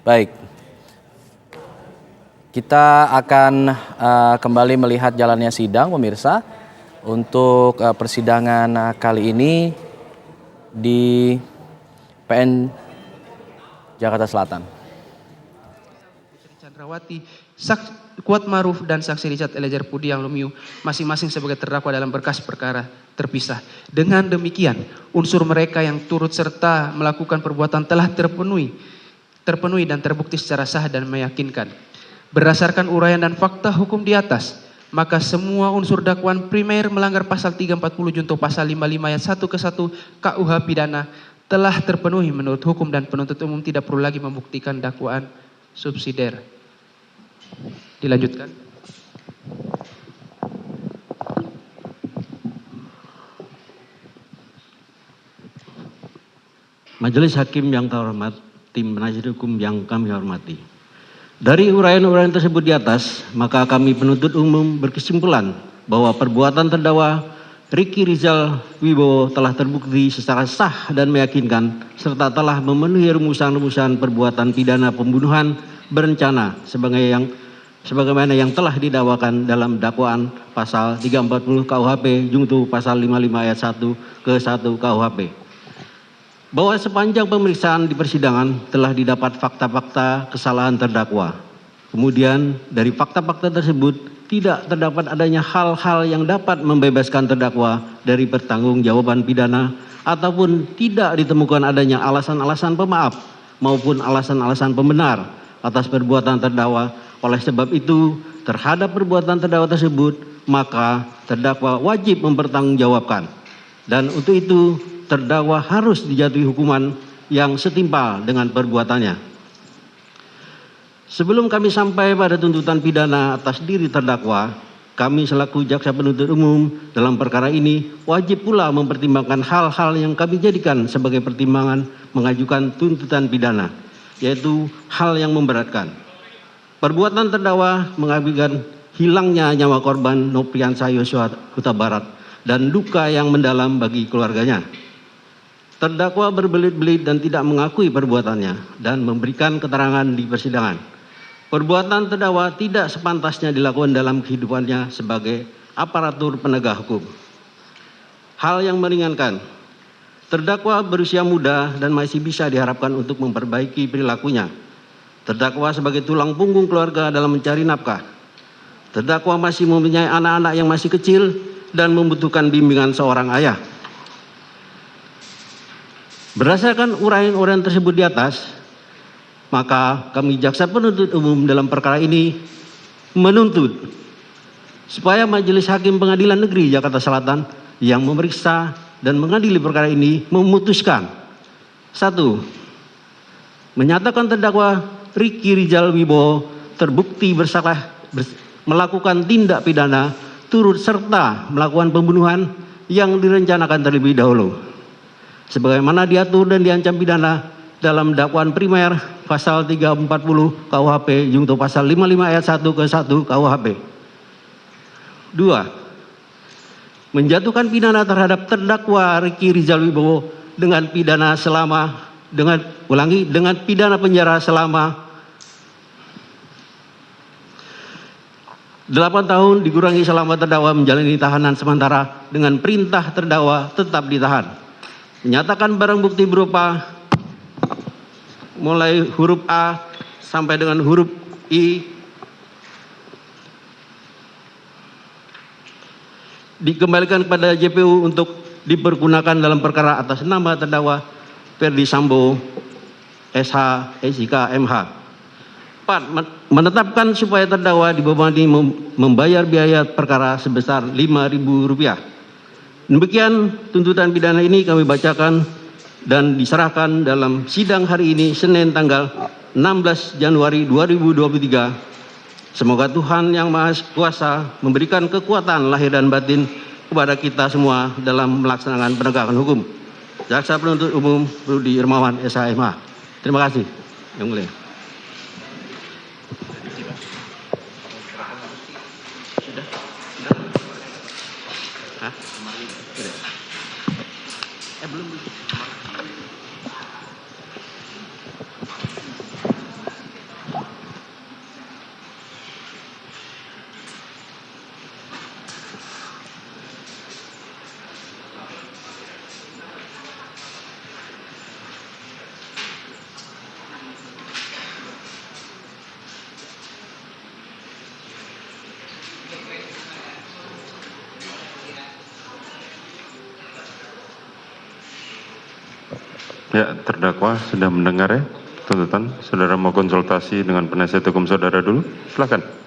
Baik, kita akan kembali melihat jalannya sidang, pemirsa. Untuk persidangan kali ini di PN Jakarta Selatan. Putri Chandrawati, Kuatmaruf dan saksi Richard Eliezer Pudiang Lumiu masing-masing sebagai terdakwa dalam berkas perkara terpisah. Dengan demikian, unsur mereka yang turut serta melakukan perbuatan telah terpenuhi dan terbukti secara sah dan meyakinkan. Berdasarkan uraian dan fakta hukum di atas, maka semua unsur dakwaan primer melanggar pasal 340 junto pasal 55 ayat 1 ke 1 KUH pidana telah terpenuhi menurut hukum dan penuntut umum tidak perlu lagi membuktikan dakwaan subsidiar. Dilanjutkan. Majelis Hakim yang terhormat, tim penasihat hukum yang kami hormati. Dari uraian-uraian tersebut di atas, maka kami penuntut umum berkesimpulan bahwa perbuatan terdakwa Ricky Rizal Wibowo telah terbukti secara sah dan meyakinkan serta telah memenuhi rumusan-rumusan perbuatan pidana pembunuhan berencana sebagaimana yang telah didakwakan dalam dakwaan pasal 340 KUHP junto pasal 55 ayat 1 ke 1 KUHP. Bahwa sepanjang pemeriksaan di persidangan telah didapat fakta-fakta kesalahan terdakwa. Kemudian dari fakta-fakta tersebut tidak terdapat adanya hal-hal yang dapat membebaskan terdakwa dari pertanggungjawaban pidana ataupun tidak ditemukan adanya alasan-alasan pemaaf maupun alasan-alasan pembenar atas perbuatan terdakwa. Oleh sebab itu, terhadap perbuatan terdakwa tersebut, maka terdakwa wajib mempertanggungjawabkan. Dan untuk itu, terdakwa harus dijatuhi hukuman yang setimpal dengan perbuatannya. Sebelum kami sampai pada tuntutan pidana atas diri terdakwa, kami selaku jaksa penuntut umum dalam perkara ini wajib pula mempertimbangkan hal-hal yang kami jadikan sebagai pertimbangan mengajukan tuntutan pidana, yaitu hal yang memberatkan. Perbuatan terdakwa mengakibatkan hilangnya nyawa korban Nopriansah Yosua Huta Barat dan duka yang mendalam bagi keluarganya. Terdakwa berbelit-belit dan tidak mengakui perbuatannya dan memberikan keterangan di persidangan. Perbuatan terdakwa tidak sepantasnya dilakukan dalam kehidupannya sebagai aparatur penegak hukum. Hal yang meringankan, terdakwa berusia muda dan masih bisa diharapkan untuk memperbaiki perilakunya. Terdakwa sebagai tulang punggung keluarga dalam mencari nafkah. Terdakwa masih mempunyai anak-anak yang masih kecil dan membutuhkan bimbingan seorang ayah. Berdasarkan uraian-uraian tersebut di atas, maka kami jaksa penuntut umum dalam perkara ini menuntut supaya Majelis Hakim Pengadilan Negeri Jakarta Selatan yang memeriksa dan mengadili perkara ini memutuskan: 1. Menyatakan terdakwa Ricky Rizal Wibowo terbukti bersalah melakukan tindak pidana turut serta melakukan pembunuhan yang direncanakan terlebih dahulu, sebagaimana diatur dan diancam pidana dalam dakwaan primer pasal 340 KUHP junto pasal 55 ayat 1 ke 1 KUHP. 2. Menjatuhkan pidana terhadap terdakwa Ricky Rizal Wibowo dengan pidana penjara selama 8 tahun dikurangi selama terdakwa menjalani tahanan sementara dengan perintah terdakwa tetap ditahan. Menyatakan barang bukti berupa mulai huruf A sampai dengan huruf I dikembalikan kepada JPU untuk dipergunakan dalam perkara atas nama terdakwa Ferdi Sambo SH SIK MH. 4. Menetapkan supaya terdakwa dibebani membayar biaya perkara sebesar Rp5.000. Demikian tuntutan pidana ini kami bacakan dan diserahkan dalam sidang hari ini Senin tanggal 16 Januari 2023. Semoga Tuhan Yang Maha Kuasa memberikan kekuatan lahir dan batin kepada kita semua dalam melaksanakan penegakan hukum. Jaksa Penuntut Umum Rudi Irmawan SHMH. Terima kasih, Yang Mulia. Ya, terdakwa sudah mendengar ya tuntutan. Saudara mau konsultasi dengan penasihat hukum saudara dulu? Silakan.